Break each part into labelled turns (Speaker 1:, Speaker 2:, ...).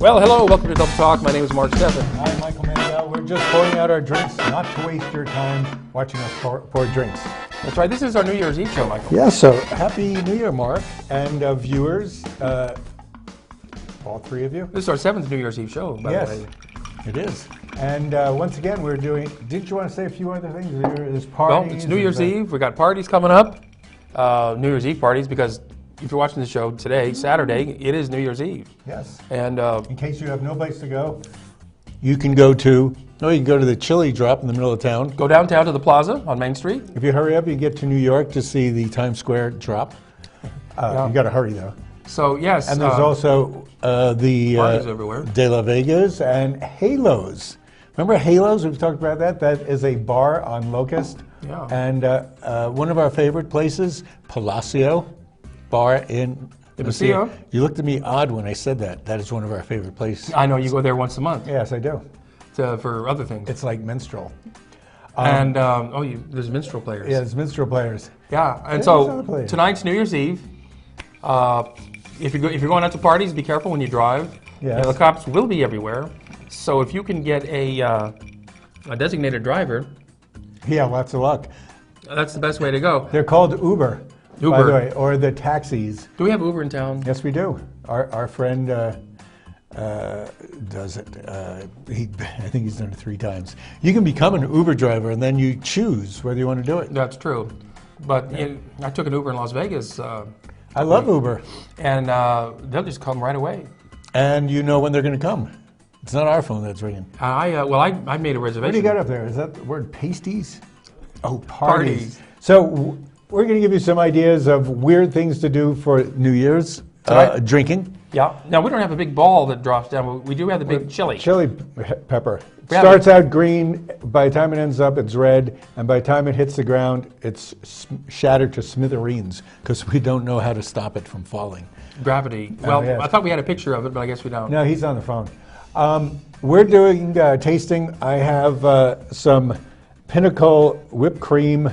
Speaker 1: Well, hello, welcome to Double Talk. My name is Mark Steffen.
Speaker 2: I'm Michael Mandel. We're just pouring out our drinks, not to waste your time watching us pour drinks.
Speaker 1: That's right, this is our New Year's Eve show, Michael.
Speaker 2: Yeah, so happy New Year, Mark, and viewers, all three of you.
Speaker 1: This is our 7th New Year's Eve show, by the way.
Speaker 2: It is. And once again, we're doing, didn't you want to say a few other things? There's
Speaker 1: Well,
Speaker 2: parties.
Speaker 1: it's New Year's Eve. We got parties coming up, New Year's Eve parties, because if you're watching the show today, Saturday, it is New Year's Eve.
Speaker 2: Yes.
Speaker 1: And
Speaker 2: in case you have no place to go, you can go to the chili drop in the middle of town.
Speaker 1: go downtown to the plaza on Main Street.
Speaker 2: If you hurry up, you get to New York to see the Times Square drop. You got to hurry though.
Speaker 1: So, yes.
Speaker 2: And there's also the
Speaker 1: parties everywhere.
Speaker 2: De La Vegas and Halos. Remember Halos? We've talked about that. That is a bar on Locust.
Speaker 1: Yeah.
Speaker 2: And one of our favorite places, Palacio Bar in the
Speaker 1: Paseo.
Speaker 2: You looked at me odd when I said that. That is one of our favorite places.
Speaker 1: I know you go there once a month
Speaker 2: Yes, I do.
Speaker 1: for other things.
Speaker 2: It's like minstrel.
Speaker 1: And, there's minstrel players.
Speaker 2: Yeah, it's minstrel players.
Speaker 1: Yeah, and
Speaker 2: There's
Speaker 1: so
Speaker 2: other players.
Speaker 1: tonight's New Year's Eve. If you're going out to parties, be careful when you drive.
Speaker 2: Yes.
Speaker 1: The cops will be everywhere. So if you can get a designated driver,
Speaker 2: Yeah, lots of luck.
Speaker 1: that's the best way to go.
Speaker 2: They're called Uber, by
Speaker 1: Uber.
Speaker 2: the way, or the taxis.
Speaker 1: Do we have Uber in town?
Speaker 2: Yes, we do. Our friend does it. I think he's done it 3 times. You can become an Uber driver, and then you choose whether you want to do it.
Speaker 1: That's true. But I took an Uber in Las Vegas,
Speaker 2: I love Uber.
Speaker 1: and they'll just come right away.
Speaker 2: And you know when they're going to come. It's not our phone that's ringing.
Speaker 1: I made a reservation.
Speaker 2: What do you got up there? Is that the word pasties? Oh, parties.
Speaker 1: Parties.
Speaker 2: So we're going to give you some ideas of weird things to do for New Year's.
Speaker 1: Tonight?
Speaker 2: Drinking.
Speaker 1: Yeah. Now, we don't have a big ball that drops down, but we do have the big chili.
Speaker 2: Chili pepper.
Speaker 1: Yeah,
Speaker 2: Starts out green. By the time it ends up, it's red. And by the time it hits the ground, it's shattered to smithereens because we don't know how to stop it from falling.
Speaker 1: Gravity. Well,
Speaker 2: yes.
Speaker 1: I thought we had a picture of it, but I guess we don't.
Speaker 2: No, he's on the phone. We're doing tasting. I have some Pinnacle whipped cream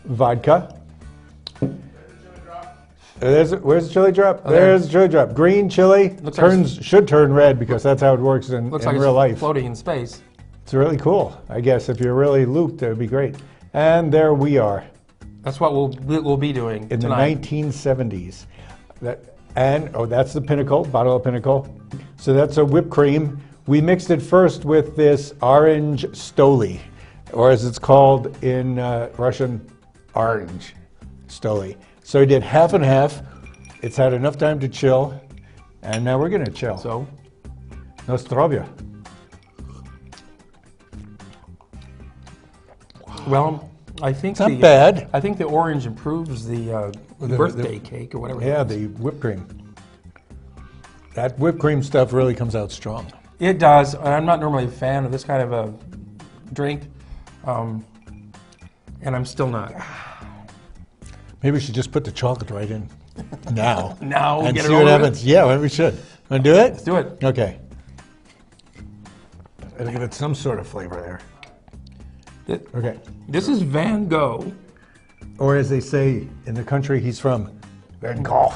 Speaker 2: vodka. Where's the chili drop?
Speaker 1: Oh, there.
Speaker 2: There's the chili drop. Green chili
Speaker 1: Looks like
Speaker 2: should turn red because that's how it works in
Speaker 1: Looks like
Speaker 2: real
Speaker 1: it's
Speaker 2: life.
Speaker 1: floating in space.
Speaker 2: It's really cool. I guess if you're really looped, it would be great. And there we are
Speaker 1: That's what we'll be doing
Speaker 2: in
Speaker 1: tonight.
Speaker 2: the 1970s. That's the Pinnacle, bottle of Pinnacle. So that's a whipped cream. We mixed it first with this orange stoli, or as it's called in Russian, orange stoli. So we did half and half. It's had enough time to chill, and now we're going to chill.
Speaker 1: So,
Speaker 2: Nostrovia.
Speaker 1: well, I think
Speaker 2: It's not bad.
Speaker 1: I think the orange improves the birthday cake or whatever.
Speaker 2: Yeah,
Speaker 1: it is.
Speaker 2: the whipped cream. That whipped cream stuff really comes out strong.
Speaker 1: It does. And I'm not normally a fan of this kind of a drink, and I'm still not.
Speaker 2: Maybe we should just put the chocolate right in now.
Speaker 1: Now,
Speaker 2: and
Speaker 1: get it
Speaker 2: see what
Speaker 1: over with?
Speaker 2: happens. Yeah, well, we should. Want to do it?
Speaker 1: Let's do it.
Speaker 2: Okay. I'll give it some sort of flavor there. Okay.
Speaker 1: This is Van Gogh
Speaker 2: Or as they say in the country he's from, Van Gogh.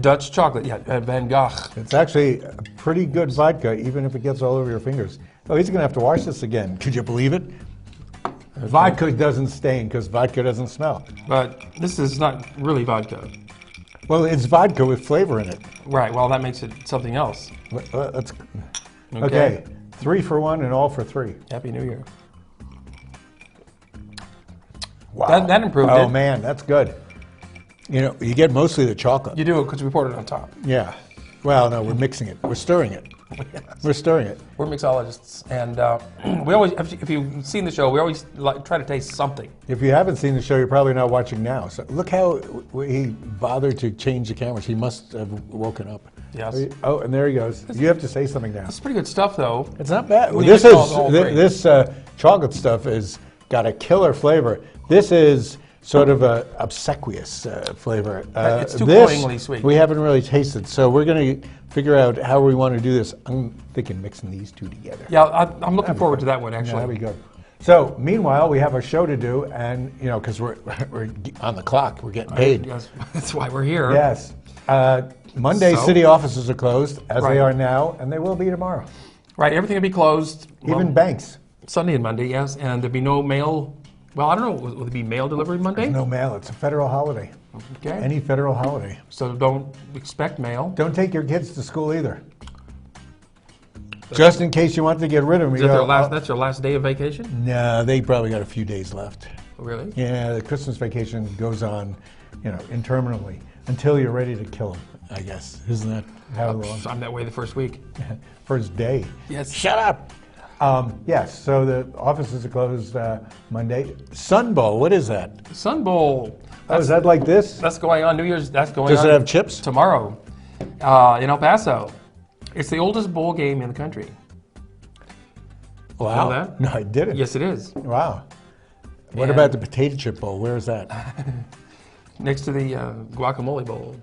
Speaker 1: Dutch chocolate. Yeah, Van Gogh.
Speaker 2: It's actually a pretty good vodka, even if it gets all over your fingers. Oh, he's going to have to wash this again. Could you believe it? Vodka doesn't stain because vodka doesn't smell.
Speaker 1: But this is not really vodka.
Speaker 2: Well, it's vodka with flavor in it.
Speaker 1: Right. Well, that makes it something else.
Speaker 2: Let's, okay. 3 for 1 and all for 3.
Speaker 1: Happy New Year.
Speaker 2: Wow.
Speaker 1: That improved it.
Speaker 2: Oh, man, that's good. You know, you get mostly the chocolate.
Speaker 1: You do it because we poured it on top.
Speaker 2: Yeah. Well, no, we're mixing it. We're stirring it.
Speaker 1: Yes.
Speaker 2: We're stirring it.
Speaker 1: We're mixologists, and we always, if you've seen the show, we always try to taste something.
Speaker 2: If you haven't seen the show, you're probably not watching now. So look how he bothered to change the cameras. He must have woken up.
Speaker 1: Yes.
Speaker 2: Oh, and there he goes. You have to say something now.
Speaker 1: It's pretty good stuff, though.
Speaker 2: It's not bad.
Speaker 1: When you
Speaker 2: This
Speaker 1: mix
Speaker 2: is
Speaker 1: all three.
Speaker 2: this chocolate stuff is got a killer flavor. This is sort of a obsequious flavor.
Speaker 1: It's too
Speaker 2: this
Speaker 1: cloyingly sweet.
Speaker 2: We haven't really tasted, so we're going to figure out how we want to do this. I'm thinking mixing these two together.
Speaker 1: Yeah, I'm looking forward to that one,
Speaker 2: Yeah,
Speaker 1: actually.
Speaker 2: that'd be good. So, meanwhile, we have a show to do, and you know, because we're on the clock, we're getting paid.
Speaker 1: Yes, that's why we're here.
Speaker 2: Yes. Monday,
Speaker 1: So?
Speaker 2: city offices are closed, as
Speaker 1: Right.
Speaker 2: they are now, and they will be tomorrow.
Speaker 1: Right, everything will be closed.
Speaker 2: Even banks.
Speaker 1: Sunday and Monday, yes, and there'll be no mail. Well, I don't know, will there be mail delivery Monday?
Speaker 2: No mail. It's a federal holiday.
Speaker 1: Okay.
Speaker 2: Any federal holiday.
Speaker 1: So don't expect mail.
Speaker 2: Don't take your kids to school either. Just in case you want to get rid of them.
Speaker 1: Is
Speaker 2: you
Speaker 1: that
Speaker 2: go,
Speaker 1: that's your last day of vacation?
Speaker 2: No, they probably got a few days left.
Speaker 1: Really?
Speaker 2: Yeah, the Christmas vacation goes on, interminably until you're ready to kill them, I guess. Isn't that how long?
Speaker 1: I'm that way the first week.
Speaker 2: First day.
Speaker 1: Yes.
Speaker 2: Shut up. Yes, so the offices are closed Monday. Sun Bowl, what is that?
Speaker 1: Sun Bowl.
Speaker 2: Oh, is that like this?
Speaker 1: That's going on New Year's. That's going
Speaker 2: Does
Speaker 1: on.
Speaker 2: it have chips?
Speaker 1: Tomorrow, in El Paso. It's the oldest bowl game in the country.
Speaker 2: Wow.
Speaker 1: know that?
Speaker 2: No, I didn't.
Speaker 1: Yes, it is.
Speaker 2: Wow. What
Speaker 1: And-
Speaker 2: about the potato chip bowl? Where is that?
Speaker 1: Next to the guacamole bowl.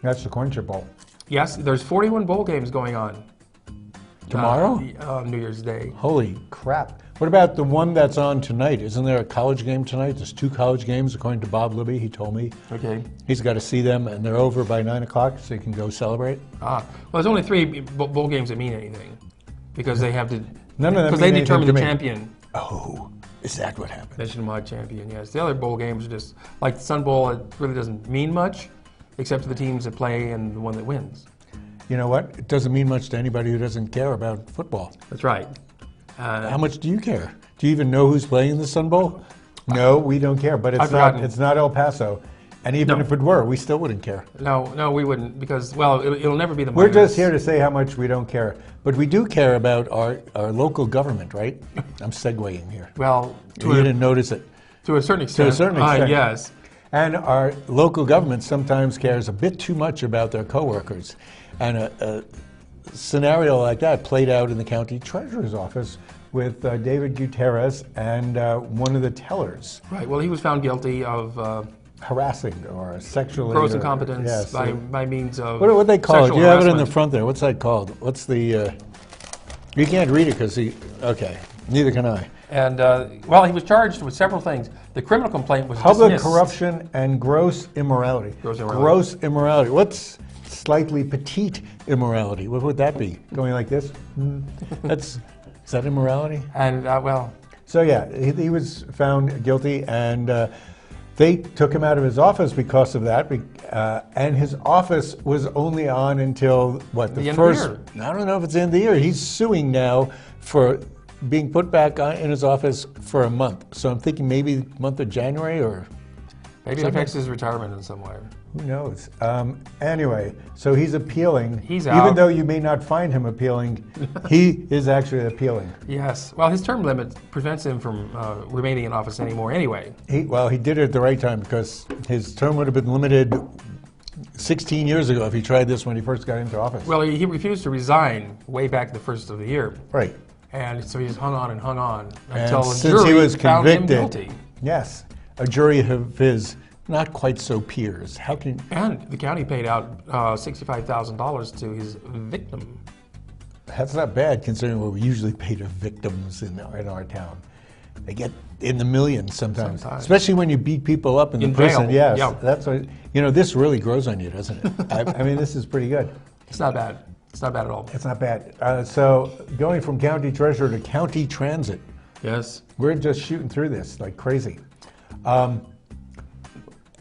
Speaker 2: That's the corn chip bowl.
Speaker 1: Yes, there's 41 bowl games going on.
Speaker 2: Tomorrow?
Speaker 1: New Year's Day.
Speaker 2: Holy crap. What about the one that's on tonight? Isn't there a college game tonight? There's 2 college games, according to Bob Libby. He told me.
Speaker 1: Okay.
Speaker 2: He's got to see them, and they're over by 9 o'clock, so he can go celebrate.
Speaker 1: Well, there's only 3 bowl games that mean anything, because they have to.
Speaker 2: None of them
Speaker 1: Because
Speaker 2: mean
Speaker 1: they
Speaker 2: anything
Speaker 1: determine
Speaker 2: to
Speaker 1: the
Speaker 2: me.
Speaker 1: champion,
Speaker 2: Oh, is that what happened?
Speaker 1: nationwide champion. Yes. The other bowl games are just like the Sun Bowl. It really doesn't mean much, except to the teams that play and the one that wins.
Speaker 2: You know what? It doesn't mean much to anybody who doesn't care about football.
Speaker 1: That's right.
Speaker 2: How much do you care? Do you even know who's playing in the Sun Bowl? No, we don't care, but
Speaker 1: I've
Speaker 2: it's not.
Speaker 1: forgotten.
Speaker 2: It's not El Paso. And even
Speaker 1: No.
Speaker 2: if it were, we still wouldn't care.
Speaker 1: No, we wouldn't, because it'll never be the.
Speaker 2: We're
Speaker 1: minors.
Speaker 2: just here to say how much we don't care. But we do care about our local government, right? I'm segueing here.
Speaker 1: Well,
Speaker 2: You didn't notice it.
Speaker 1: to a certain extent.
Speaker 2: certain extent.
Speaker 1: Yes.
Speaker 2: And our local government sometimes cares a bit too much about their coworkers. And a scenario like that played out in the county treasurer's office with David Gutierrez and one of the tellers.
Speaker 1: Right. Well, he was found guilty of
Speaker 2: Harassing or sexually.
Speaker 1: gross
Speaker 2: or-
Speaker 1: incompetence
Speaker 2: yes.
Speaker 1: by means of.
Speaker 2: What they call it?
Speaker 1: sexual
Speaker 2: You have it in the
Speaker 1: harassment.
Speaker 2: front there. What's that called? What's the? You can't read it because okay. Neither can I.
Speaker 1: And he was charged with several things. The criminal complaint was
Speaker 2: Public
Speaker 1: dismissed.
Speaker 2: corruption and gross immorality.
Speaker 1: Gross immorality.
Speaker 2: Gross immorality. What's slightly petite immorality? What would that be? Going like this? Is that immorality?
Speaker 1: And
Speaker 2: So yeah, he was found guilty, and they took him out of his office because of that. And his office was only on until what
Speaker 1: The end of the
Speaker 2: first?
Speaker 1: year.
Speaker 2: I don't know if it's the end of the year. He's suing now for being put back in his office for a month. So I'm thinking maybe month of January or
Speaker 1: maybe it affects his retirement in some way.
Speaker 2: who knows. Anyway, so he's appealing.
Speaker 1: He's
Speaker 2: Even
Speaker 1: out.
Speaker 2: though you may not find him appealing, he is actually appealing.
Speaker 1: Yes. Well, his term limit prevents him from remaining in office anymore anyway.
Speaker 2: He did it at the right time because his term would have been limited 16 years ago if he tried this when he first got into office.
Speaker 1: Well, he refused to resign way back the first of the year.
Speaker 2: Right.
Speaker 1: And so he's hung on
Speaker 2: And
Speaker 1: until a
Speaker 2: since he
Speaker 1: jury
Speaker 2: was
Speaker 1: found him
Speaker 2: convicted,
Speaker 1: guilty.
Speaker 2: yes, a jury of his not quite so peers. How can
Speaker 1: And the county paid out $65,000 to his victim.
Speaker 2: that's not bad considering what we usually pay to victims in our town. They get in the millions sometimes, especially when you beat people up in the prison.
Speaker 1: jail.
Speaker 2: Yes,
Speaker 1: Yeah.
Speaker 2: that's what this really grows on you, doesn't it? I mean, this is pretty good.
Speaker 1: It's not bad. It's not bad at all.
Speaker 2: It's not bad. So going from county treasurer to county transit,
Speaker 1: Yes.
Speaker 2: we're just shooting through this like crazy.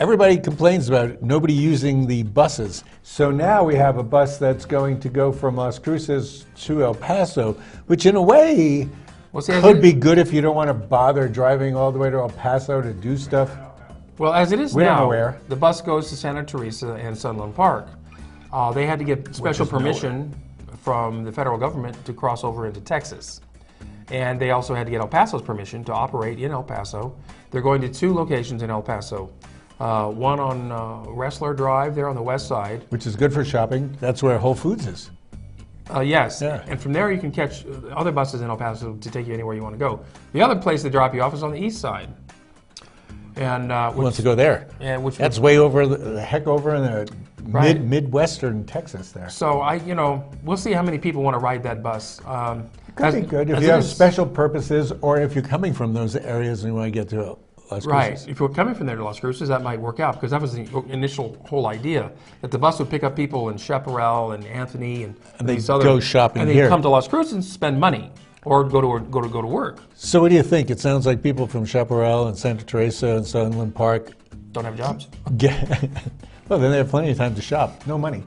Speaker 2: Everybody complains about nobody using the buses. So now we have a bus that's going to go from Las Cruces to El Paso, which in a way
Speaker 1: Well, see,
Speaker 2: could be good if you don't want to bother driving all the way to El Paso to do stuff.
Speaker 1: Well, as it is
Speaker 2: We don't know
Speaker 1: now,
Speaker 2: where.
Speaker 1: the bus goes to Santa Teresa and Sunland Park. They had to get special
Speaker 2: is nowhere.
Speaker 1: permission from the federal government to cross over into Texas. And they also had to get El Paso's permission to operate in El Paso. They're going to 2 locations in El Paso. One on Wrestler Drive there on the west side.
Speaker 2: Which is good for shopping. That's where Whole Foods is.
Speaker 1: Yes,
Speaker 2: Yeah.
Speaker 1: and from there you can catch other buses in El Paso to take you anywhere you want to go. The other place they drop you off is on the east side. And
Speaker 2: Who wants to go there?
Speaker 1: which
Speaker 2: That's way over the heck over in the
Speaker 1: Right.
Speaker 2: midwestern Texas there.
Speaker 1: So we'll see how many people want to ride that bus.
Speaker 2: Could be good if you have special purposes, or if you're coming from those areas and you want to get to Las
Speaker 1: Right.
Speaker 2: Cruces.
Speaker 1: If you're coming from there to Las Cruces, that might work out because that was the initial whole idea, that the bus would pick up people in Chaparral and Anthony and
Speaker 2: they'd
Speaker 1: these other,
Speaker 2: go shopping
Speaker 1: and
Speaker 2: here.
Speaker 1: they'd come to Las Cruces and spend money or go to work.
Speaker 2: So what do you think? It sounds like people from Chaparral and Santa Teresa and Sunland Park
Speaker 1: Don't have jobs.
Speaker 2: well, then they have plenty of time to shop. No money.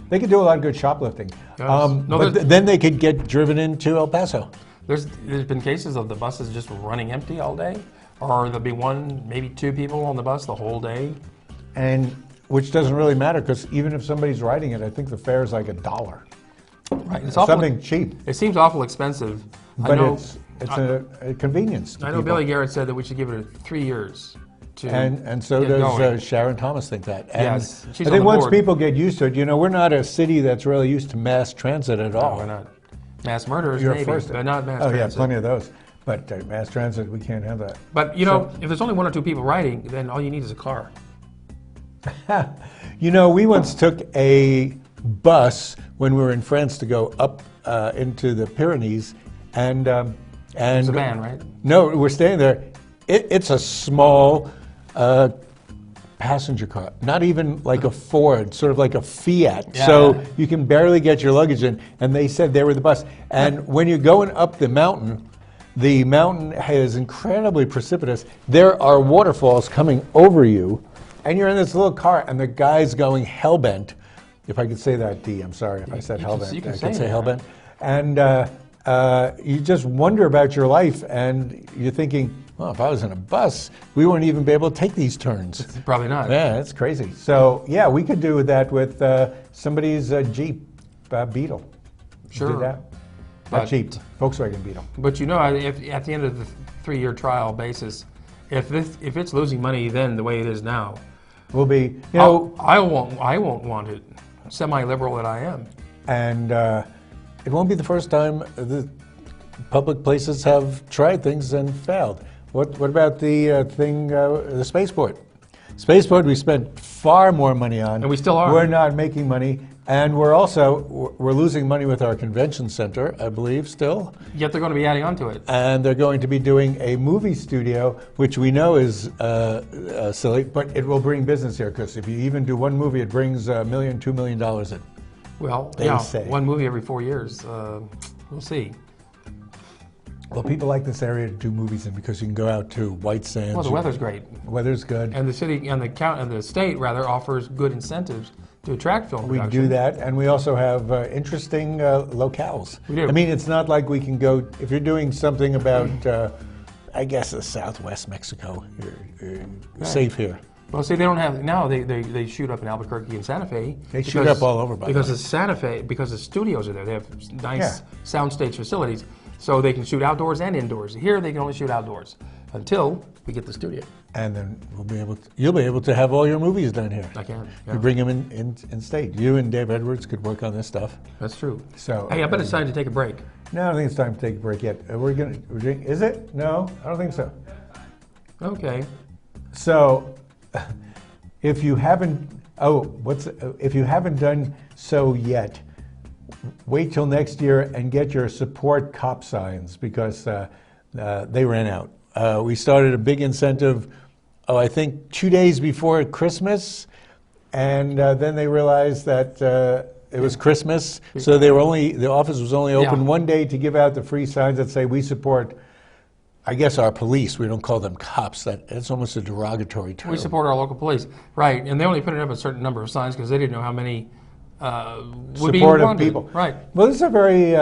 Speaker 2: They could do a lot of good shoplifting.
Speaker 1: Yes.
Speaker 2: Then they could get driven into El Paso.
Speaker 1: There's been cases of the buses just running empty all day, or there'll be one, maybe two people on the bus the whole day.
Speaker 2: And which doesn't really matter because even if somebody's riding it, I think the fare is like $1.
Speaker 1: Right. It's
Speaker 2: Something cheap.
Speaker 1: It seems awful expensive.
Speaker 2: But it's a convenience to
Speaker 1: I know
Speaker 2: people.
Speaker 1: Billy Garrett said that we should give it 3 years to
Speaker 2: And so
Speaker 1: get
Speaker 2: does
Speaker 1: going.
Speaker 2: Sharon Thomas think that. And
Speaker 1: Yes, she's
Speaker 2: I
Speaker 1: on
Speaker 2: think
Speaker 1: the
Speaker 2: once
Speaker 1: board.
Speaker 2: people get used to it, we're not a city that's really used to mass transit at all.
Speaker 1: No, we're not. Mass murderers,
Speaker 2: You're
Speaker 1: maybe,
Speaker 2: first.
Speaker 1: but not mass
Speaker 2: Oh
Speaker 1: transit.
Speaker 2: yeah, plenty of those. But mass transit, we can't have that.
Speaker 1: But if there's only one or two people riding, then all you need is a car.
Speaker 2: We once took a bus when we were in France to go up into the Pyrenees, and
Speaker 1: It's a van, right?
Speaker 2: No, we're staying there. It's a small passenger car, not even like a Ford, sort of like a Fiat.
Speaker 1: Yeah.
Speaker 2: So you can barely get your luggage in. And they said they were the bus. And when you're going up the mountain is incredibly precipitous. There are waterfalls coming over you, and you're in this little car, and the guy's going hellbent. If I could say that, D, I'm sorry if I said hellbent.
Speaker 1: you can
Speaker 2: I
Speaker 1: say
Speaker 2: could say
Speaker 1: it.
Speaker 2: hellbent. And you just wonder about your life, and you're thinking, well, if I was in a bus, we wouldn't even be able to take these turns.
Speaker 1: Probably not.
Speaker 2: Yeah, it's crazy. So, yeah, we could do that with somebody's Jeep Beetle.
Speaker 1: Sure.
Speaker 2: Do that.
Speaker 1: But-
Speaker 2: Not Jeep, Volkswagen Beetle.
Speaker 1: But if at the end of the 3-year trial basis, if it's losing money then the way it is now,
Speaker 2: We'll be,
Speaker 1: I won't want it. Semi-liberal that I am.
Speaker 2: and it won't be the first time the public places have tried things and failed. What about the the spaceport? Spaceport, we spent far more money on.
Speaker 1: And we still are.
Speaker 2: We're not making money. And we're losing money with our convention center, I believe, still.
Speaker 1: Yet they're going to be adding on to it.
Speaker 2: And they're going to be doing a movie studio, which we know is silly, but it will bring business here, because if you even do one movie, it brings $1 million, $2 million in.
Speaker 1: Well,
Speaker 2: They say.
Speaker 1: one movie every 4 years. We'll see.
Speaker 2: Well, people like this area to do movies in because you can go out to White Sands.
Speaker 1: Well, the weather's great,
Speaker 2: Weather's good.
Speaker 1: and the city and the state rather offers good incentives to attract film
Speaker 2: We
Speaker 1: production.
Speaker 2: do that, and we also have interesting locales.
Speaker 1: We do.
Speaker 2: I mean, it's not like we can go, if you're doing something about, I guess, Southwest Mexico, you're safe here.
Speaker 1: Well, see, they don't have now. They shoot up in Albuquerque and Santa Fe.
Speaker 2: They shoot up all over, by the
Speaker 1: because
Speaker 2: way.
Speaker 1: it's Santa Fe, because the studios are there. They have nice
Speaker 2: Yeah.
Speaker 1: soundstage facilities, so they can shoot outdoors and indoors. Here, they can only shoot outdoors until we get the studio.
Speaker 2: And then you'll be able to have all your movies done here.
Speaker 1: I can.
Speaker 2: You
Speaker 1: Yeah.
Speaker 2: bring them in state. You and Dave Edwards could work on this stuff.
Speaker 1: That's true.
Speaker 2: So,
Speaker 1: Hey, I bet it's time to take a break.
Speaker 2: No, I don't think it's time to take a break yet. Is it? No, I don't think so.
Speaker 1: Okay.
Speaker 2: So, if you haven't done so yet, wait till next year and get your support cop signs, because they ran out. We started a big incentive, I think 2 days before Christmas, and then they realized that it was Christmas, so the office was only open
Speaker 1: Yeah.
Speaker 2: one day to give out the free signs that say, "We support," I guess, our police. We don't call them cops. That's almost a derogatory term.
Speaker 1: We support our local police, right? And they only put up a certain number of signs because they didn't know how many would be
Speaker 2: supportive
Speaker 1: wanted.
Speaker 2: people.
Speaker 1: Right.
Speaker 2: Well, this is a very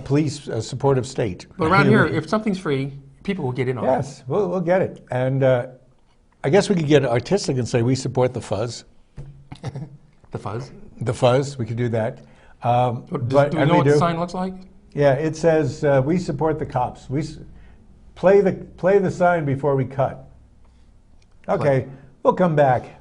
Speaker 2: police supportive state.
Speaker 1: But around here, if something's free, people will get in on it.
Speaker 2: Yes, we'll get it. And I guess we could get artistic and say we support the fuzz.
Speaker 1: The fuzz.
Speaker 2: The fuzz, we could do that.
Speaker 1: Do we know what the sign looks like?
Speaker 2: Yeah, it says we support the cops. Play the sign before we cut. Okay, we'll come back.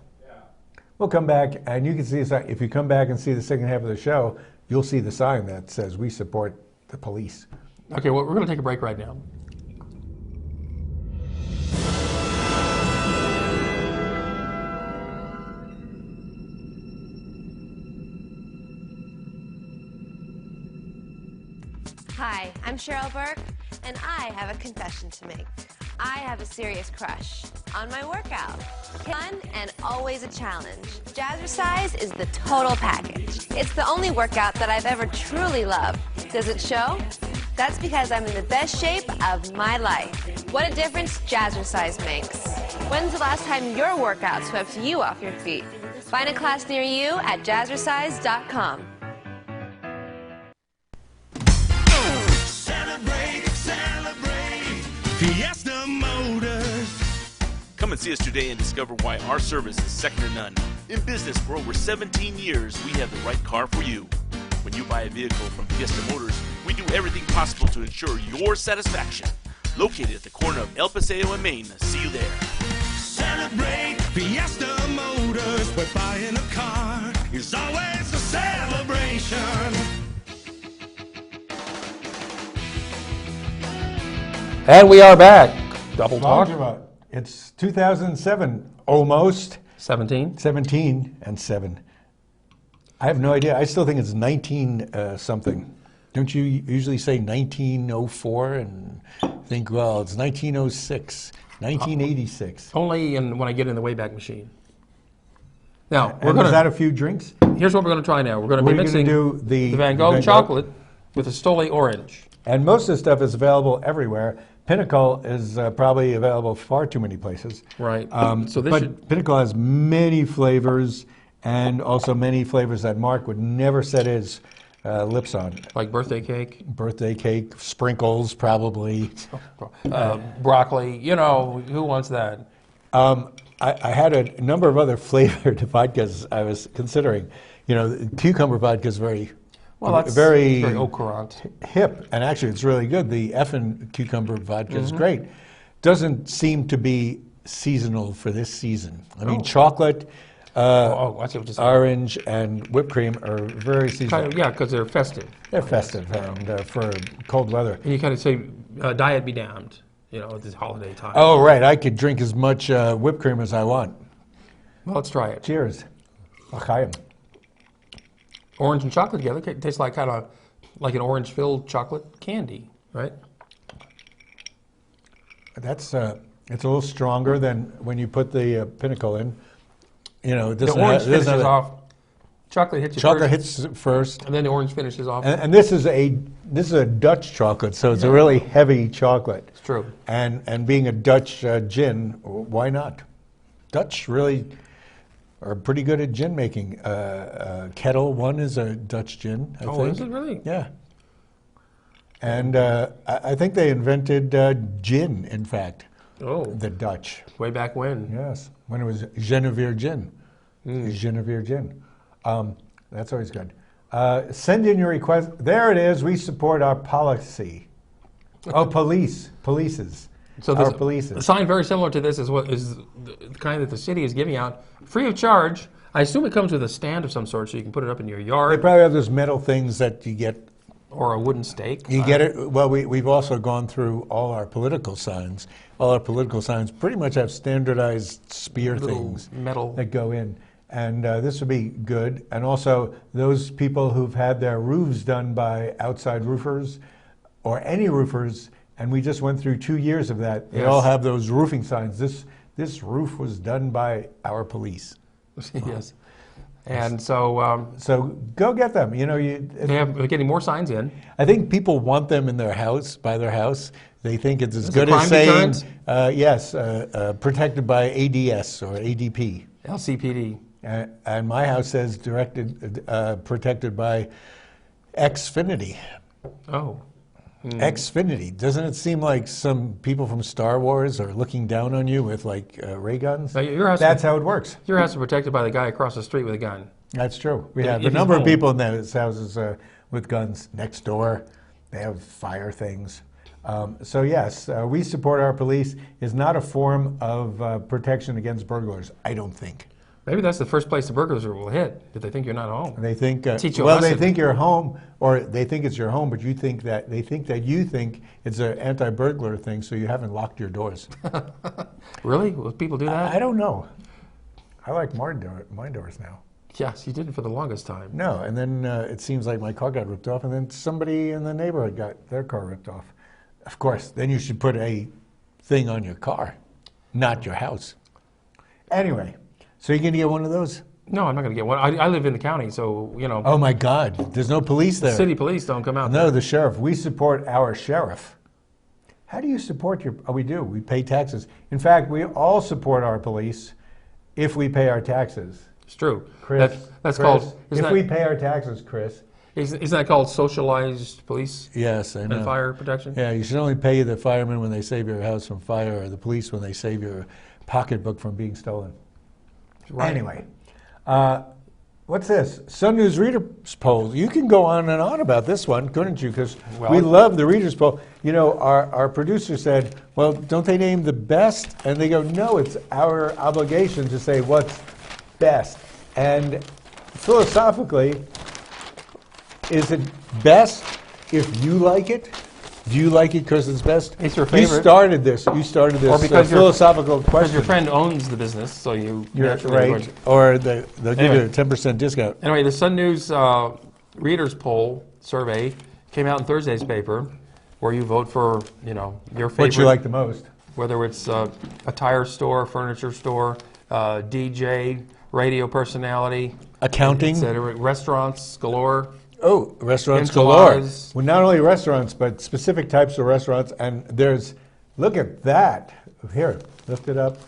Speaker 2: We'll come back, and you can see the sign. If you come back and see the second half of the show, you'll see the sign that says we support the police.
Speaker 1: Okay, well, we're going to take a break right now.
Speaker 3: Hi, I'm Cheryl Burke, and I have a confession to make. I have a serious crush on my workout. Fun and always a challenge. Jazzercise is the total package. It's the only workout that I've ever truly loved. Does it show? That's because I'm in the best shape of my life. What a difference Jazzercise makes. When's the last time your workout swept you off your feet? Find a class near you at jazzercise.com.
Speaker 4: Celebrate, celebrate, Fiesta Motors.
Speaker 5: Come and see us today and discover why our service is second to none. In business for over 17 years, we have the right car for you. When you buy a vehicle from Fiesta Motors, we do everything possible to ensure your satisfaction. Located at the corner of El Paseo and Main. See you there.
Speaker 4: Celebrate, Fiesta Motors. Where buying a car is always a celebration.
Speaker 1: And we are back. Double
Speaker 2: Talk
Speaker 1: talk.
Speaker 2: about it's 2007, almost
Speaker 1: 17.
Speaker 2: 17 and 7. I have no idea. I still think it's 19 something. Don't you usually say 1904 and think, well, it's 1906, 1986?
Speaker 1: Only when I get in the Wayback Machine. Now,
Speaker 2: And is that a few drinks?
Speaker 1: here's what we're going to try now. We're going to
Speaker 2: What
Speaker 1: be
Speaker 2: are you gonna
Speaker 1: mixing
Speaker 2: do? The
Speaker 1: Van Gogh
Speaker 2: Van Gogh?
Speaker 1: chocolate with the Stoli orange.
Speaker 2: And most of the stuff is available everywhere. Pinnacle is probably available far too many places.
Speaker 1: Right. So this
Speaker 2: but
Speaker 1: should,
Speaker 2: Pinnacle has many flavors and also many flavors that Mark would never set his lips on.
Speaker 1: like birthday cake,
Speaker 2: Birthday cake, sprinkles probably.
Speaker 1: broccoli. You know, who wants that?
Speaker 2: I had a number of other flavored vodkas I was considering. You know, the cucumber vodka is very,
Speaker 1: Well, that's
Speaker 2: very
Speaker 1: au courant.
Speaker 2: hip, and actually it's really good. The Effin cucumber vodka is great. Doesn't seem to be seasonal for this season. I mean, chocolate,
Speaker 1: I see what you're saying.
Speaker 2: orange, and whipped cream are very seasonal.
Speaker 1: Kind of, yeah, because they're festive.
Speaker 2: They're festive and for cold weather.
Speaker 1: And you kind of say, diet be damned, you know, at this holiday time.
Speaker 2: Oh, right. I could drink as much whipped cream as I want.
Speaker 1: Well, let's try it.
Speaker 2: Cheers. L'chaim.
Speaker 1: Orange and chocolate together tastes like kind of like an orange-filled chocolate candy, right?
Speaker 2: That's it's a little stronger than when you put the Pinnacle in. You know,
Speaker 1: The orange finishes off. Chocolate hits you
Speaker 2: Chocolate
Speaker 1: first,
Speaker 2: hits first,
Speaker 1: and then the orange finishes off.
Speaker 2: and this is a Dutch chocolate, so it's a really heavy chocolate.
Speaker 1: It's true.
Speaker 2: And being a Dutch gin, why not? Dutch really are pretty good at gin making. Kettle One is a Dutch gin, I think.
Speaker 1: Oh, is it really?
Speaker 2: Yeah. And I think they invented gin, in fact,
Speaker 1: Oh,
Speaker 2: the Dutch.
Speaker 1: way back when.
Speaker 2: Yes, when it was Genevieve gin. Genevieve gin. That's always good. Send in your request. There it is. We support our policy. Oh, polices.
Speaker 1: So
Speaker 2: our
Speaker 1: this,
Speaker 2: polices.
Speaker 1: a sign very similar to this is what is the kind that the city is giving out free of charge. I assume it comes with a stand of some sort, so you can put it up in your
Speaker 2: They
Speaker 1: yard
Speaker 2: probably have those metal things that you get.
Speaker 1: or a wooden stake.
Speaker 2: You get it. Well, we've also gone through all our political signs. All our political signs pretty much have standardized spear
Speaker 1: Little
Speaker 2: things
Speaker 1: metal.
Speaker 2: that go in. And this would be good. And also, those people who've had their roofs done by outside roofers or any roofers, and we just went through 2 years of that, they
Speaker 1: Yes.
Speaker 2: all have those roofing signs. This roof was done by our police.
Speaker 1: Yes. And so
Speaker 2: So go get them. You know,
Speaker 1: they're getting more signs in.
Speaker 2: I think people want them in their house, by their house. They think it's as
Speaker 1: Is it
Speaker 2: good as
Speaker 1: crime
Speaker 2: saying,
Speaker 1: deterrent?
Speaker 2: yes, protected by ADS or ADP.
Speaker 1: LCPD.
Speaker 2: And my house says protected by Xfinity.
Speaker 1: Oh.
Speaker 2: Xfinity. Doesn't it seem like some people from Star Wars are looking down on you with like ray guns?
Speaker 1: Now, your house,
Speaker 2: That's how it works.
Speaker 1: your house is protected by the guy across the street with a gun.
Speaker 2: That's true. We
Speaker 1: If-
Speaker 2: have
Speaker 1: if
Speaker 2: a
Speaker 1: he's
Speaker 2: number of
Speaker 1: home.
Speaker 2: people in those houses with guns next door. They have fire things. So yes, we support our police is not a form of protection against burglars, I don't think.
Speaker 1: Maybe that's the first place the burglars will hit, if they think you're not home.
Speaker 2: They think,
Speaker 1: Teach you a
Speaker 2: well, they
Speaker 1: lesson.
Speaker 2: think you're home, or they think it's your home, but you think that you think it's an anti-burglar thing, so you haven't locked your doors.
Speaker 1: Really? Will people do that?
Speaker 2: I don't know. I like my doors now.
Speaker 1: Yes, you didn't for the longest time.
Speaker 2: No, and then it seems like my car got ripped off, and then somebody in the neighborhood got their car ripped off. Of course, then you should put a thing on your car, not your house. Anyway, so you're going to get one of those?
Speaker 1: No, I'm not going to get one. I live in the county, so, you know.
Speaker 2: Oh, my God. There's no police there.
Speaker 1: City police don't come out
Speaker 2: No,
Speaker 1: there.
Speaker 2: the sheriff. We support our sheriff. How do you support your... Oh, we do. We pay taxes. In fact, we all support our police if we pay our taxes.
Speaker 1: It's true.
Speaker 2: Chris,
Speaker 1: That's
Speaker 2: Chris,
Speaker 1: called...
Speaker 2: if we pay our taxes, Chris.
Speaker 1: Isn't that called socialized police
Speaker 2: Yes, I know.
Speaker 1: and fire protection?
Speaker 2: Yeah, you should only pay the firemen when they save your house from fire, or the police when they save your pocketbook from being stolen.
Speaker 1: Right.
Speaker 2: Anyway, what's this? Sun News Readers Poll. You can go on and on about this one, couldn't you? Because we love the Readers Poll. You know, our producer said, well, don't they name the best? And they go, no, it's our obligation to say what's best. And philosophically, is it best if you like it? Do you like it because it's best?
Speaker 1: It's your favorite.
Speaker 2: You started this. You started this
Speaker 1: Or because
Speaker 2: philosophical question.
Speaker 1: Because your friend owns the business, so you're naturally
Speaker 2: right.
Speaker 1: going to-
Speaker 2: Or they'll give you
Speaker 1: Anyway.
Speaker 2: a 10% discount.
Speaker 1: Anyway, the Sun News Readers Poll survey came out in Thursday's paper, where you vote for, you know, your favorite.
Speaker 2: What you like the most?
Speaker 1: Whether it's a tire store, furniture store, DJ, radio personality,
Speaker 2: Accounting.
Speaker 1: etc. Restaurants galore.
Speaker 2: Oh, restaurants galore.
Speaker 1: Enchiladas.
Speaker 2: Well, not only restaurants, but specific types of restaurants. And there's, look at that. Here, lift it up.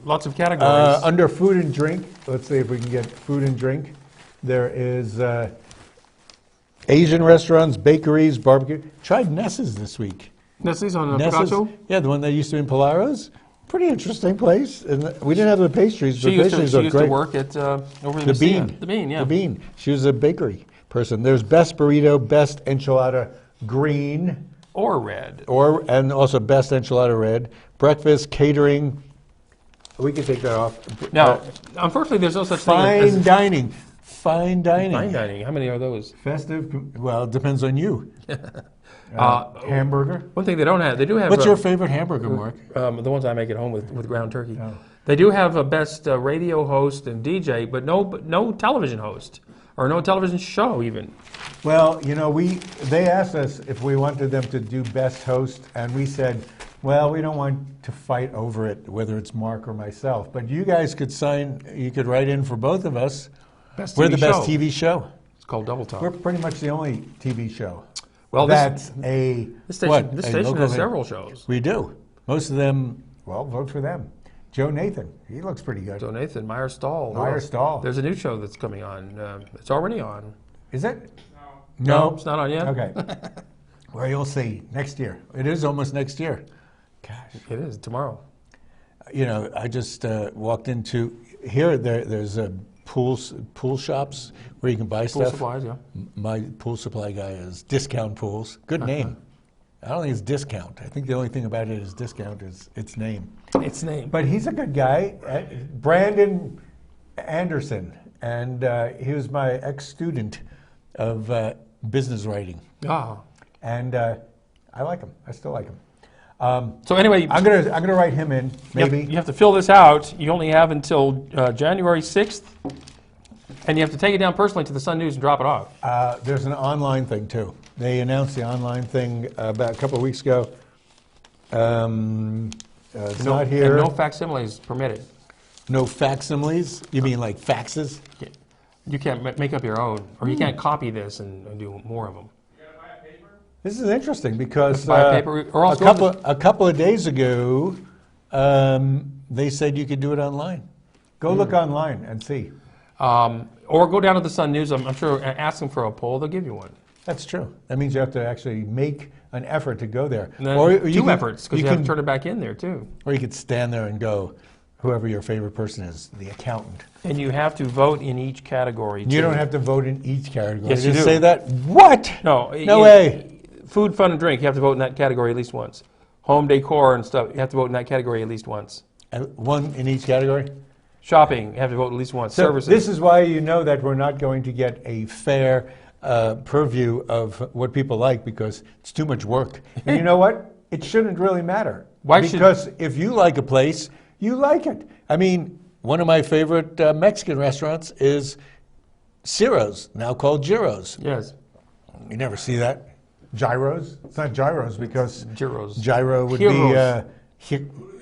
Speaker 1: Lots of categories.
Speaker 2: Under food and drink, let's see if we can get food and drink. There is Asian restaurants, bakeries, barbecue. Tried Ness's this week.
Speaker 1: Nestle's on
Speaker 2: Ness's,
Speaker 1: Picasso.
Speaker 2: yeah, the one that used to be in Polaro's. Pretty interesting place. And we didn't have the pastries,
Speaker 1: She
Speaker 2: but
Speaker 1: used
Speaker 2: pastries
Speaker 1: to
Speaker 2: are great.
Speaker 1: work at over in
Speaker 2: The
Speaker 1: Messina.
Speaker 2: Bean.
Speaker 1: The Bean, yeah.
Speaker 2: The Bean. She was a bakery person. There's best burrito, best enchilada green,
Speaker 1: Or red.
Speaker 2: and also best enchilada red. Breakfast, catering. We can take that off.
Speaker 1: Now, unfortunately, there's no such
Speaker 2: Fine
Speaker 1: thing as
Speaker 2: dining. Fine dining.
Speaker 1: fine dining. How many are those?
Speaker 2: Festive. Well, it depends on you. Hamburger.
Speaker 1: One thing they don't have, they do have.
Speaker 2: What's your favorite hamburger, Mark?
Speaker 1: The ones I make at home with ground turkey. They do have a best radio host and DJ, but no television host or no television show even.
Speaker 2: Well, you know, they asked us if we wanted them to do best host, and we said, well, we don't want to fight over it, whether it's Mark or myself. But you guys could you could write in for both of us.
Speaker 1: Best
Speaker 2: We're
Speaker 1: TV
Speaker 2: the best
Speaker 1: show.
Speaker 2: TV show.
Speaker 1: It's called Double Talk.
Speaker 2: We're pretty much the only TV show.
Speaker 1: Well,
Speaker 2: That's
Speaker 1: this
Speaker 2: a
Speaker 1: station, this
Speaker 2: a
Speaker 1: station
Speaker 2: local
Speaker 1: has
Speaker 2: thing.
Speaker 1: several shows.
Speaker 2: We do. Most of them, well, vote for them. Joe Nathan, he looks pretty good.
Speaker 1: So Nathan, Meyer Stahl.
Speaker 2: Meyer Stahl.
Speaker 1: There's a new show that's coming on. It's already on.
Speaker 2: Is it?
Speaker 1: No, it's not on yet.
Speaker 2: Okay. Well, you'll see next year. It is almost next year. Gosh.
Speaker 1: It is tomorrow.
Speaker 2: You know, I just walked into here. There's pool shops where you can buy
Speaker 1: Pool
Speaker 2: stuff.
Speaker 1: supplies, yeah.
Speaker 2: My pool supply guy is Discount Pools. Good name. I don't think it's discount. I think the only thing about it is discount is its name.
Speaker 1: Its name.
Speaker 2: But he's a good guy, Brandon Anderson, and he was my ex-student of business writing, and I like him. I still like him.
Speaker 1: So anyway,
Speaker 2: I'm gonna write him in. Maybe
Speaker 1: You have to fill this out. You only have until January 6th, and you have to take it down personally to the Sun News and drop it off.
Speaker 2: there's an online thing too. They announced the online thing about a couple of weeks ago. It's not here.
Speaker 1: And no facsimiles permitted.
Speaker 2: No facsimiles? You mean like faxes?
Speaker 1: You can't make up your own, or you can't copy this and do more of them.
Speaker 2: This is interesting because
Speaker 1: Buy a paper, or else
Speaker 2: a couple of days ago, they said you could do it online. Go look online and see.
Speaker 1: Or go down to the Sun News. I'm sure, ask them for a poll. They'll give you one.
Speaker 2: That's true. That means you have to actually make an effort to go there.
Speaker 1: And then
Speaker 2: Or
Speaker 1: two efforts, because you have to turn it back in there too.
Speaker 2: Or you could stand there and go, whoever your favorite person is, the accountant.
Speaker 1: And you have to vote in each category.
Speaker 2: You don't have to vote in each category.
Speaker 1: Yes,
Speaker 2: Did
Speaker 1: you do.
Speaker 2: say that? What?
Speaker 1: No
Speaker 2: way.
Speaker 1: Food, fun, and drink. You have to vote in that category at least once. Home decor and stuff. You have to vote in that category at least once.
Speaker 2: One in each category?
Speaker 1: Shopping. You have to vote at least once.
Speaker 2: So
Speaker 1: Services.
Speaker 2: this is why you know that we're not going to get a fair purview of what people like, because it's too much work. And you know what? It shouldn't really matter. Because if you like a place, you like it. I mean, one of my favorite Mexican restaurants is Ciro's, now called Giro's.
Speaker 1: Yes.
Speaker 2: You never see that. Gyros? It's not gyros because
Speaker 1: Gyros.
Speaker 2: gyro would
Speaker 1: Gyros.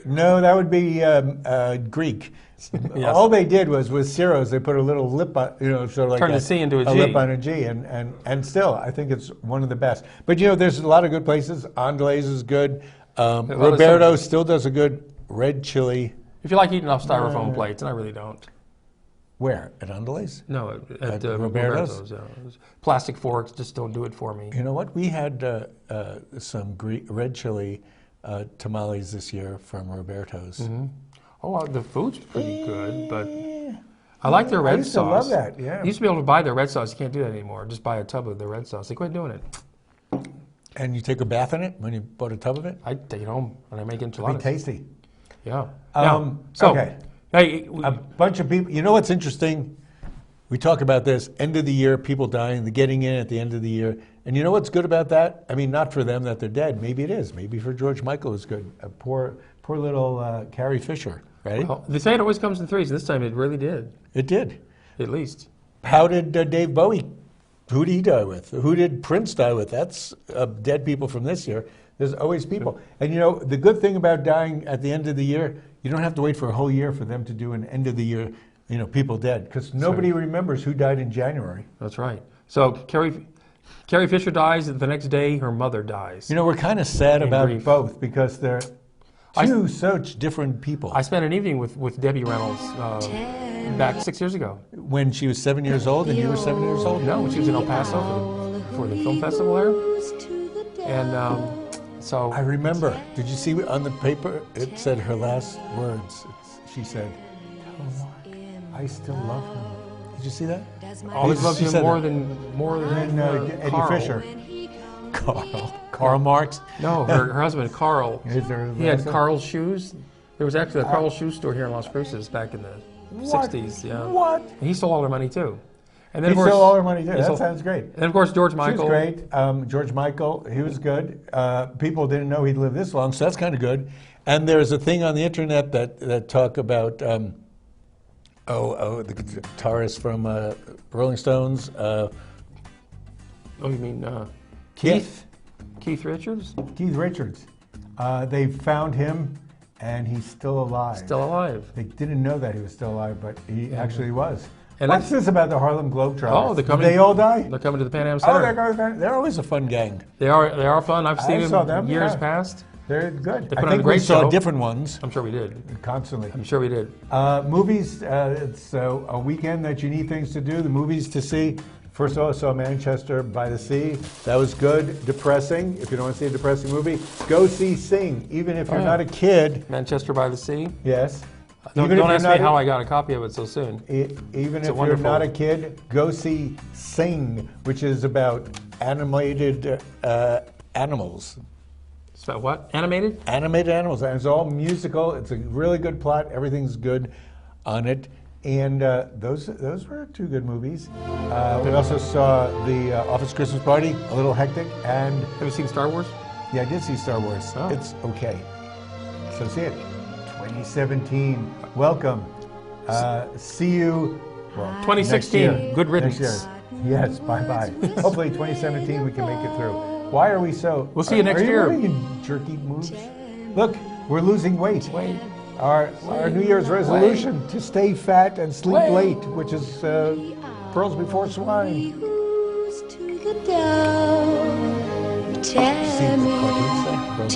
Speaker 2: No, that would be Greek.
Speaker 1: Yes.
Speaker 2: All they did was with Ciro's, they put a little lip on, sort of like
Speaker 1: Turned the C into a G.
Speaker 2: lip on a G, and still, I think it's one of the best. But there's a lot of good places. Andres is good. Roberto still does a good red chili.
Speaker 1: If you like eating off styrofoam plates, and I really don't.
Speaker 2: Where? At Andres?
Speaker 1: No, at
Speaker 2: Roberto's?
Speaker 1: Yeah. Plastic forks just don't do it for me.
Speaker 2: You know what? We had some red chili tamales this year from Roberto's.
Speaker 1: Mm-hmm. Oh, the food's pretty good, but I like their red
Speaker 2: I used
Speaker 1: sauce.
Speaker 2: to love that, yeah.
Speaker 1: You used to be able to buy their red sauce. You can't do that anymore. Just buy a tub of the red sauce. They quit doing it.
Speaker 2: And you take a bath in it when you bought a tub of it?
Speaker 1: I take it home and I make
Speaker 2: It'd be
Speaker 1: enchiladas.
Speaker 2: tasty.
Speaker 1: Yeah.
Speaker 2: Okay.
Speaker 1: Hey,
Speaker 2: A bunch of people. You know what's interesting? We talk about this, end of the year, people dying, the getting in at the end of the year. And you know what's good about that? I mean, not for them that they're dead. Maybe it is. Maybe for George Michael it's good. A poor little Carrie Fisher, right?
Speaker 1: well, they say it always comes in threes, and this time it really did,
Speaker 2: It did.
Speaker 1: at least.
Speaker 2: How did Dave Bowie, who did he die with? Who did Prince die with? That's dead people from this year. There's always people. And the good thing about dying at the end of the year, you don't have to wait for a whole year for them to do an end of the year, people dead. Because nobody remembers who died in January.
Speaker 1: That's right. So Carrie Fisher dies, and the next day her mother dies.
Speaker 2: We're kind of sad
Speaker 1: In
Speaker 2: about
Speaker 1: grief.
Speaker 2: both because they're two such different people.
Speaker 1: I spent an evening with Debbie Reynolds back 6 years ago.
Speaker 2: When she was 7 years old and you were 7 years old?
Speaker 1: No, when she was in El Paso for the film festival there. And so...
Speaker 2: I remember. Did you see on the paper? It said her last words. She said, "Tell Mark, I still love him." Did you see that?
Speaker 1: always loved
Speaker 2: She
Speaker 1: him
Speaker 2: said
Speaker 1: more
Speaker 2: that.
Speaker 1: than
Speaker 2: Eddie
Speaker 1: Carl.
Speaker 2: Fisher. Karl Marx.
Speaker 1: No, her husband, Carl.
Speaker 2: Is there
Speaker 1: He had
Speaker 2: last name?
Speaker 1: Carl's shoes. There was actually a Carl's shoe store here in Las Cruces back in the 60s. Yeah.
Speaker 2: What?
Speaker 1: And he stole all their money too. And
Speaker 2: He
Speaker 1: of course,
Speaker 2: stole all her money too.
Speaker 1: he
Speaker 2: That
Speaker 1: stole-
Speaker 2: sounds great.
Speaker 1: And of course, George
Speaker 2: She
Speaker 1: Michael.
Speaker 2: was great. George Michael, he was good. People didn't know he'd live this long, so that's kind of good. And there's a thing on the internet that talk about, the guitarist from Rolling Stones.
Speaker 1: Oh, you mean Keith? Keith Richards?
Speaker 2: Keith Richards. They found him, and he's still alive.
Speaker 1: Still alive.
Speaker 2: They didn't know that he was still alive, but he actually was.
Speaker 1: And
Speaker 2: What's this about the Harlem Globetrotters?
Speaker 1: Oh, they're coming.
Speaker 2: Did they all die?
Speaker 1: They're coming to the Pan Am
Speaker 2: Oh,
Speaker 1: Center.
Speaker 2: they're always a fun gang.
Speaker 1: They are fun. I've seen
Speaker 2: saw
Speaker 1: them
Speaker 2: them,
Speaker 1: years
Speaker 2: yeah.
Speaker 1: past.
Speaker 2: They're good.
Speaker 1: They
Speaker 2: I
Speaker 1: put on
Speaker 2: think
Speaker 1: a great
Speaker 2: we saw
Speaker 1: show.
Speaker 2: different ones
Speaker 1: I'm sure we did.
Speaker 2: constantly.
Speaker 1: I'm sure we did.
Speaker 2: Movies, it's a weekend that you need things to do, the movies to see. First of all, I saw Manchester by the Sea. That was good. Depressing. If you don't want to see a depressing movie, go see Sing. Even if you're
Speaker 1: yeah.
Speaker 2: not a kid.
Speaker 1: Manchester by the Sea.
Speaker 2: Yes.
Speaker 1: Don't
Speaker 2: if
Speaker 1: ask
Speaker 2: you're
Speaker 1: me
Speaker 2: not
Speaker 1: how I got a copy of it so soon.
Speaker 2: Even if you're
Speaker 1: wonderful.
Speaker 2: not a kid, go see Sing, which is about animated animals.
Speaker 1: It's about what? Animated?
Speaker 2: Animated animals. And it's all musical. It's a really good plot. Everything's good on it. And those were two good movies. We also saw the Office Christmas Party, a little hectic. And
Speaker 1: Have you seen Star Wars?
Speaker 2: yeah, I did see Star Wars.
Speaker 1: Oh.
Speaker 2: It's okay. So see it. 2017. Welcome. See you. Well,
Speaker 1: 2016.
Speaker 2: next year.
Speaker 1: Good riddance.
Speaker 2: Next year. Yes, bye-bye. Hopefully 2017 we can make it through. Why are we so...
Speaker 1: We'll see you next year.
Speaker 2: Are you making jerky moves? Look, we're losing weight. Our New Year's resolution to stay fat and sleep late, which is pearls before swine.
Speaker 6: Who's to the down? Tell me,